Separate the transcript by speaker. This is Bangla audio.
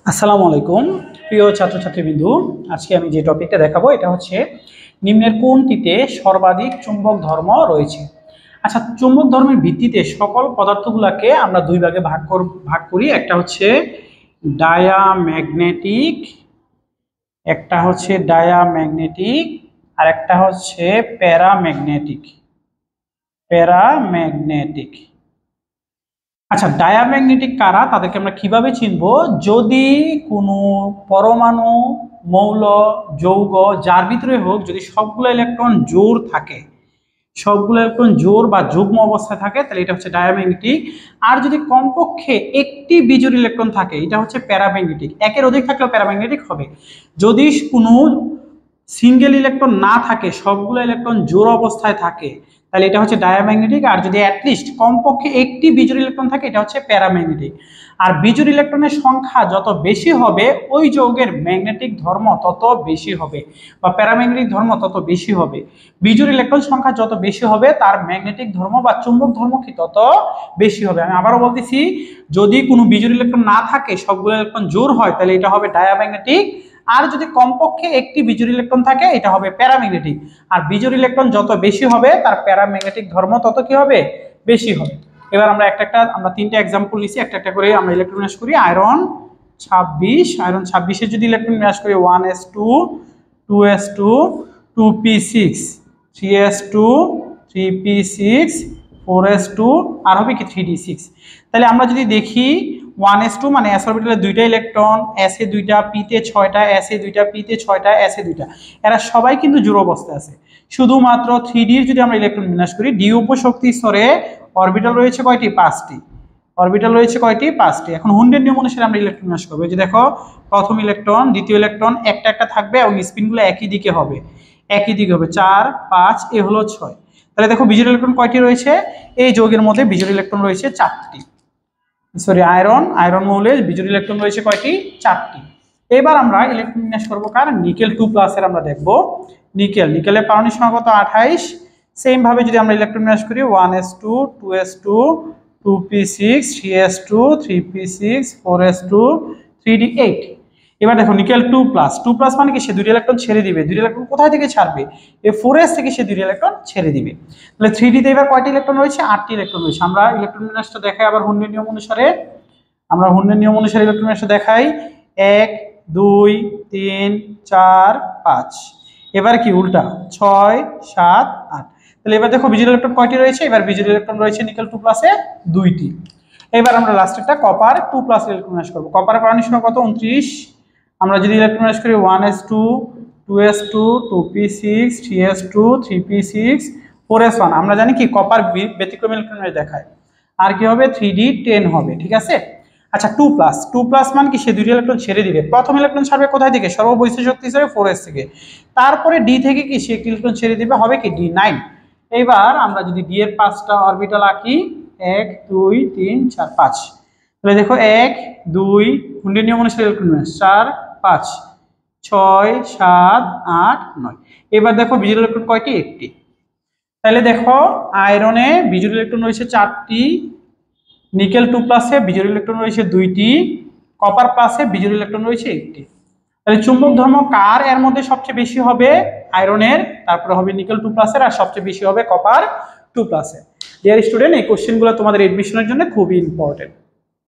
Speaker 1: আসসালামু আলাইকুম প্রিয় ছাত্রছাত্রীবৃন্দু, আজকে আমি যে টপিকটা দেখাবো এটা হচ্ছে নিম্নের কোনটিতে সর্বাধিক চুম্বক ধর্ম রয়েছে। আচ্ছা, চুম্বক ধর্মের ভিত্তিতে সকল পদার্থগুলোকে আমরা দুই ভাগে ভাগ করি। একটা হচ্ছে ডায়াম্যাগনেটিক, আর একটা হচ্ছে প্যারাম্যাগনেটিক। আচ্ছা, ডায়াম্যাগনেটিক কারা, তাদেরকে আমরা কিভাবে চিনবো? যদি কোনো পরমাণু, মৌল, যৌগ যার ভিতরে হোক, যদি সবগুলো ইলেকট্রন জোড় বা যুগ্ম অবস্থায় থাকে, তাহলে এটা হচ্ছে ডায়াম্যাগনেটিক। আর যদি কমপক্ষে একটি বিজোড় ইলেকট্রন থাকে, এটা হচ্ছে প্যারাম্যাগনেটিক। একের অধিক থাকলেও প্যারাম্যাগনেটিক হবে। যদি কোনো সিঙ্গেল ইলেকট্রন না থাকে, সবগুলো ইলেকট্রন জোড় অবস্থায় থাকে, তাহলে এটা হচ্ছে ডায়াম্যাগনেটিক। আর যদি অ্যাটলিস্ট কমপক্ষে একটি বিজোড় ইলেকট্রন থাকে, এটা হচ্ছে প্যারাম্যাগনেটিক। আর বিজোড় ইলেকট্রনের সংখ্যা যত বেশি হবে, ওই যৌগের ম্যাগনেটিক ধর্ম তত বেশি হবে বা প্যারাম্যাগনেটিক ধর্ম তত বেশি হবে। বিজোড় ইলেকট্রন সংখ্যা যত বেশি হবে, তার ম্যাগনেটিক ধর্ম বা চুম্বক ধর্ম কি তত বেশি হবে। আমি আবারও বলতেছি, যদি কোনো বিজোড় ইলেকট্রন না থাকে, সবগুলো ইলেকট্রন জোড় হয়, তাহলে এটা হবে ডায়াম্যাগনেটিক। আর যদি কমপক্ষে একটি বিজোড় ইলেকট্রন থাকে, এটা হবে প্যারাম্যাগনেটিক। আর বিজোড় ইলেকট্রন যত বেশি হবে, তার প্যারাম্যাগনেটিক ধর্ম তত কি হবে? বেশি হবে। এবার আমরা আমরা তিনটা एग्जांपल নিছি, একটা করে আমরা ইলেকট্রন বিন্যাস করি। আয়রন 26 এর যদি ইলেকট্রন বিন্যাস করি 1s2 2s2 2p6 3s2 3p6 4s2 আর হবে কি 3d6। তাহলে আমরা যদি দেখি 1s2 মানে s অরবিটালে দুইটা ইলেকট্রন, s এ দুইটা, p তে 6টা, s এ দুইটা, p তে 6টা, s এ দুইটা, এরা সবাই কিন্তু জোড় অবস্থায় আছে। শুধুমাত্র 3d এর যদি আমরা ইলেকট্রন বিন্যাস করি, d উপশক্তি স্তরে অরবিটাল রয়েছে কয়টি? 5টি। অরবিটাল রয়েছে কয়টি? 5টি। এখন হুন্ডের নিয়ম অনুসারে আমরা ইলেকট্রন বিন্যাস করব। এই যে দেখো, প্রথম ইলেকট্রন, দ্বিতীয় ইলেকট্রন একটা একটা থাকবে এবং স্পিনগুলো একই দিকে হবে 4 5, এ হলো 6। তাহলে দেখো বিজোড় ইলেকট্রন কয়টি রয়েছে? এই যৌগের মধ্যে বিজোড় ইলেকট্রন রয়েছে 4টি। সরি, আয়রন মৌলে বিজোড় ইলেকট্রন রয়েছে কয়টি? 4টি। এবার আমরা ইলেকট্রন বিন্যাস করব কার? নিকেল 2+ এর আমরা দেখব। নিকেলের পারমাণবিক সংখ্যা কত? 28। সেম ভাবে যদি আমরা ইলেকট্রন বিন্যাস করি 1s2 2s2 2p6 3s2 3p6 4s2 3d8। এবার দেখো নিকেল 2+ মানে কি? সে দুটো ইলেকট্রন ছেড়ে দিবে। দুটো ইলেকট্রন কোথায় থেকে ছাড়বে? এই 4s থেকে সে দুটো ইলেকট্রন ছেড়ে দিবে। তাহলে 3d তে এবার কয়টি ইলেকট্রন রয়েছে? 8টি ইলেকট্রন রয়েছে। আমরা ইলেকট্রন বিন্যাসটা দেখাই আবার হুন্ডের নিয়ম অনুসারে। ইলেকট্রন বিন্যাসটা দেখাই 1 2 3 4 5। এবার কি উল্টা 6 7 8। তাহলে এবার দেখো বিজোড় ইলেকট্রন কয়টি রয়েছে? এবার বিজোড় ইলেকট্রন রয়েছে নিকেল 2+ এ 2টি। এবার আমরা লাস্টেরটা কপার 2+ ইলেকট্রন বিন্যাস করব। কপারের পারমাণবিক সংখ্যা কত? 29। আমরা যদি ইলেকট্রন বিন্যাস করি 1s2 2s2 2p6 3s2 3p6 4s1, আমরা জানি কি কপার ব্যতিক্রমী ইলেকট্রন দেখায়। আর কি হবে? 3d10 হবে। ঠিক আছে। আচ্ছা, 2+ মানে কি? সে দুটো ইলেকট্রন ছেড়ে দিবে। প্রথম ইলেকট্রন ছাড়বে কোথায় থেকে? সর্ববৈশিষ্ট্য শক্তি হিসেবে 4s থেকে। তারপরে d থেকে কি সে একটি ইলেকট্রন ছেড়ে দিবে, হবে কি? d9। এবার আমরা যদি d এর 5টা অরবিটাল আঁকি 1 2 3 4 5, তাহলে দেখো 1 2 হুন্ডের নিয়ম অনুসারে ইলেকট্রন 4 5 6 7 8 9। এবার দেখো বিজোড় ইলেকট্রন কয়টি? একটি। তাহলে দেখো আয়রনে বিজোড় ইলেকট্রন রয়েছে 4টি, নিকেল 2+ এ বিজোড় ইলেকট্রন রয়েছে 2টি, কপার প্লাসে বিজোড় ইলেকট্রন রয়েছে 1টি। তাহলে চুম্বক ধর্ম কার এর মধ্যে সবচেয়ে বেশি হবে? আয়রনের, তারপরে হবে নিকেল 2+ এর, আর সবচেয়ে বেশি হবে কপার 2+ এর। ডিয়ার স্টুডেন্ট, এই কোশ্চেনগুলো তোমাদের এডমিশনের জন্য খুবই ইম্পর্টেন্ট।